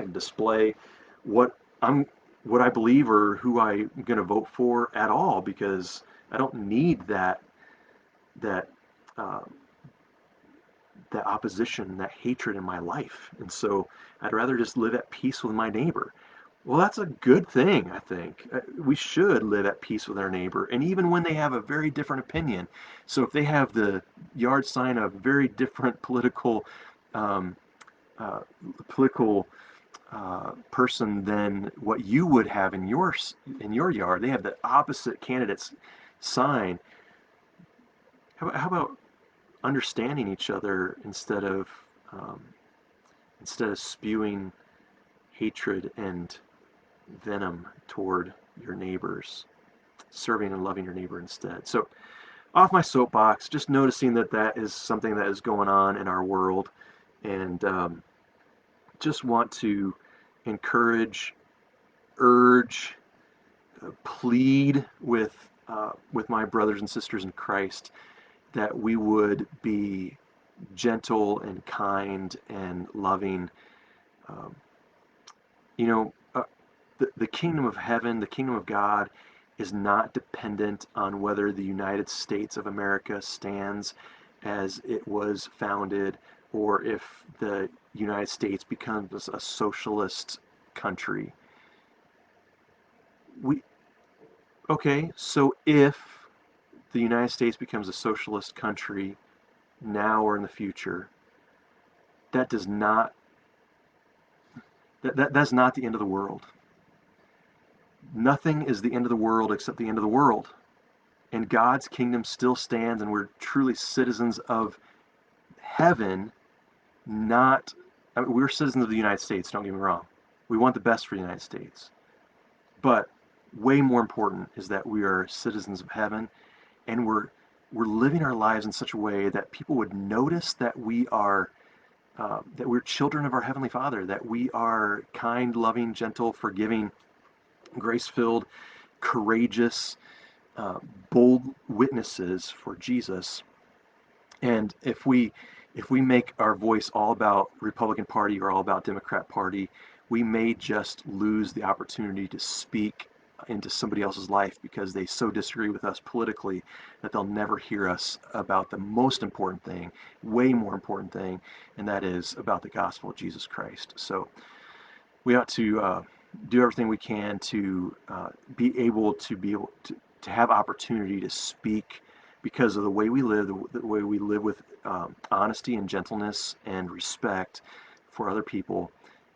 display what I'm what I believe or who I'm gonna vote for at all, because I don't need that uh, that opposition, that hatred in my life. And so I'd rather just live at peace with my neighbor. Well, that's a good thing, I think. We should live at peace with our neighbor, and even when they have a very different opinion. So if they have the yard sign of very different um, uh, political person than what you would have in your yard, they have the opposite candidate's sign. How about understanding each other um, instead of spewing hatred and venom toward your neighbors, serving and loving your neighbor instead. So, off my soapbox, just noticing that that is something that is going on in our world, and just want to encourage, urge, plead with my brothers and sisters in Christ that we would be gentle and kind and loving. Um, you know, the kingdom of heaven, the kingdom of God, is not dependent on whether the United States of America stands as it was founded or if the United States becomes a socialist country. We Okay, so if the United States becomes a socialist country now or in the future, that does not that's not the end of the world. Nothing is the end of the world except the end of the world. And God's kingdom still stands, and we're truly citizens of heaven, not, I mean, we're citizens of the United States, don't get me wrong. We want the best for the United States. But way more important is that we are citizens of heaven, and we're living our lives in such a way that people would notice that we're children of our Heavenly Father, that we are kind, loving, gentle, forgiving, grace-filled, courageous, uh, bold witnesses for Jesus. And if we make our voice all about Republican Party or all about Democrat Party, we may just lose the opportunity to speak into somebody else's life because they so disagree with us politically that they'll never hear us about the most important thing, way more important thing, and that is about the gospel of Jesus Christ. So we ought to do everything we can to be able to have opportunity to speak because of the way we live, the way we live with honesty and gentleness and respect for other people,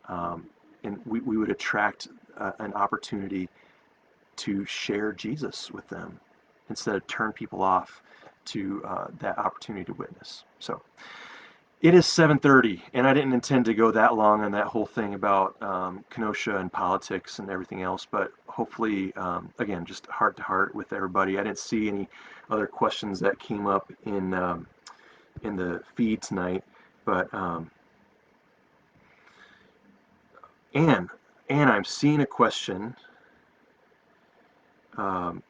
um, and we would attract an opportunity to share Jesus with them instead of turn people off to that opportunity to witness. So It is 7:30, and I didn't intend to go that long on that whole thing about Kenosha and politics and everything else, but hopefully, again, just heart to heart with everybody. I didn't see any other questions that came up in the feed tonight, but Anne, Anne, I'm seeing a question. Um,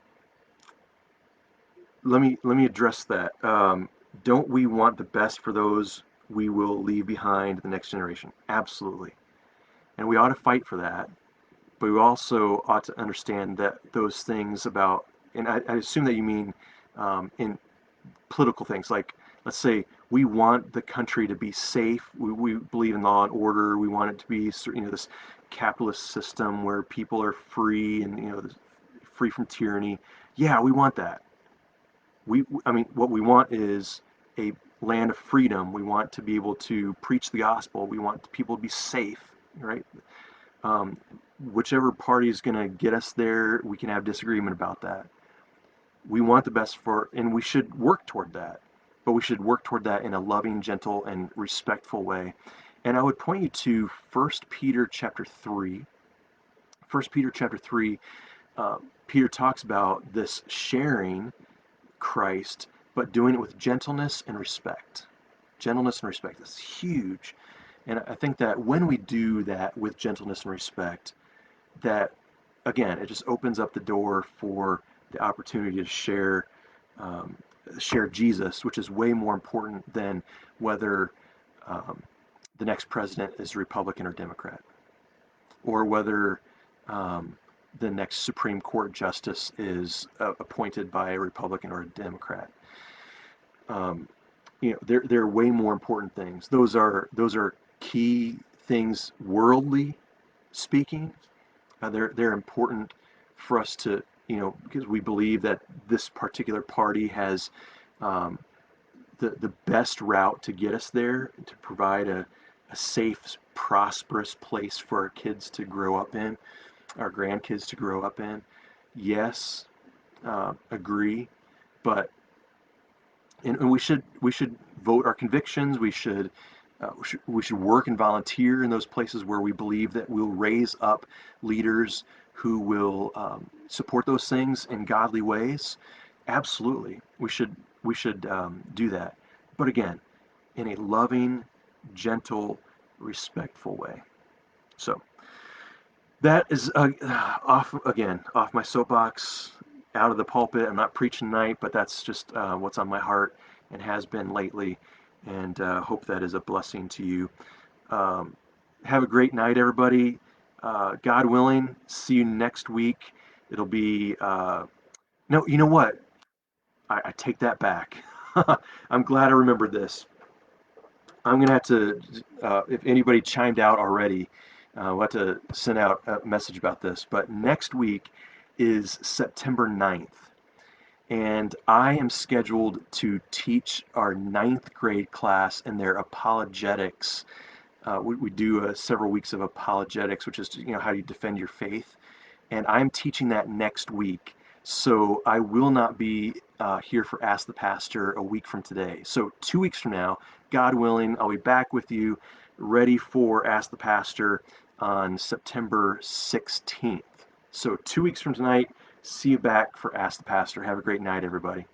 let me address that. Don't we want the best for those we will leave behind the next generation? Absolutely, and we ought to fight for that. But we also ought to understand that those things about, and I assume that you mean in political things, like let's say we want the country to be safe. We believe in law and order. We want it to be, this capitalist system where people are free and free from tyranny. Yeah, we want that. I mean, what we want is a land of freedom. We want to be able to preach the gospel. We want people to be safe, right? Um, Whichever party is going to get us there, we can have disagreement about that. We want the best for, and we should work toward that. But we should work toward that in a loving, gentle, and respectful way. And I would point you to First Peter chapter 3. First Peter chapter 3, Peter talks about this sharing Christ, but doing it with gentleness and respect. Gentleness and respect. That's huge. And I think that when we do that with gentleness and respect, that again, it just opens up the door for the opportunity to um, share Jesus, which is way more important than whether um, the next president is Republican or Democrat, or whether um, the next Supreme Court justice is appointed by a Republican or a Democrat. Um, they're way more important things. Those are key things worldly speaking. They're important for us to, because we believe that this particular party has um, the best route to get us there, to provide a safe, prosperous place for our kids to grow up in, our grandkids to grow up in. Yes, agree, but and we should vote our convictions. We should work and volunteer in those places where we believe that we'll raise up leaders who will support those things in godly ways. Absolutely, we should do that. But again, in a loving, gentle, respectful way. So that is off my soapbox, out of the pulpit. I'm not preaching tonight, but that's just what's on my heart and has been lately, and hope that is a blessing to you. Um, have a great night, everybody. God willing, see you next week. It'll be no, you know what? I take that back. I'm glad I remembered this. I'm gonna have to, if anybody chimed out already, we'll have to send out a message about this. But next week is September 9th, and I am scheduled to teach our ninth grade class in their apologetics. We do several weeks of apologetics, which is how you defend your faith, and I'm teaching that next week. So I will not be here for Ask the Pastor a week from today. So 2 weeks from now, God willing, I'll be back with you, ready for Ask the Pastor on September 16th. So 2 weeks from tonight, see you back for Ask the Pastor. Have a great night, everybody.